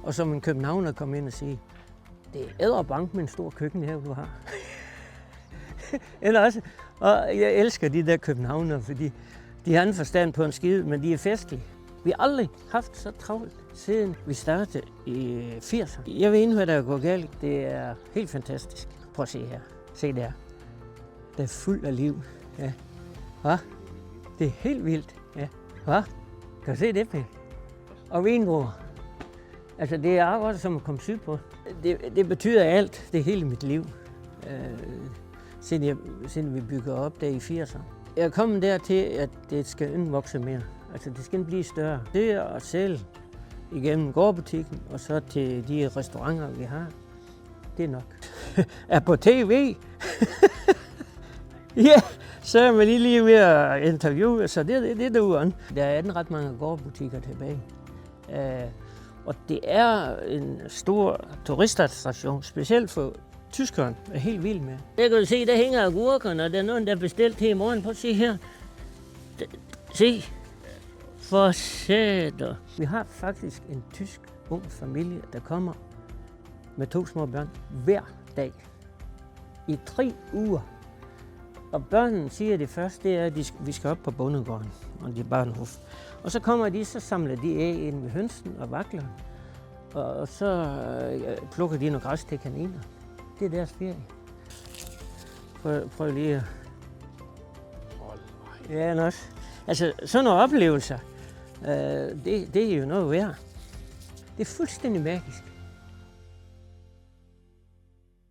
Og som en københavner kom ind og sige, det er æderbank med en stor køkkenhave, du har. Eller også, og jeg elsker de der københavnere, fordi de har en forstand på en skid, men de er festlige. Vi har aldrig haft så travlt, siden vi startede i 80'erne. Jeg ved ikke, hvad der er gået galt. Det er helt fantastisk. Prøv at se her. Se der. Det er fuld af liv. Ja. Hva? Det er helt vildt. Ja. Hva? Kan du se det, Pelle? Og vindruer. Altså, det er arbejdet som at komme sydpå. Det betyder alt. Det er hele mit liv. Siden vi bygger op der i 80'erne. Jeg er kommet dertil, at det skal ikke vokse mere. Altså, det skal blive større. Det er at sælge igennem gårdbutikken, og så til de restauranter, vi har. Det er nok. Er på tv? Ja, så er man lige ved at interviewe, så det duer. Der er ikke ret mange gårdbutikker tilbage. Og det er en stor turistattraktion, specielt for tyskerne er helt vild med. Der kan du se, der hænger agurkerne, og der er nogen, der er bestilt til i morgen. Prøv at se her. Se. For sætter. Vi har faktisk en tysk ung familie, der kommer med 2 små børn hver dag i 3 uger. Og børnene siger, at det første det er, at vi skal op på bondegården, og de Bahnhof. Og så kommer de, så samler de æg ind ved hønsen og vakler. Og så plukker de noget græs til kaniner. Det er deres ferie. Prøv lige at... Ja, også. Altså, sådan nogle oplevelser, det er jo noget værd. Det er fuldstændig magisk.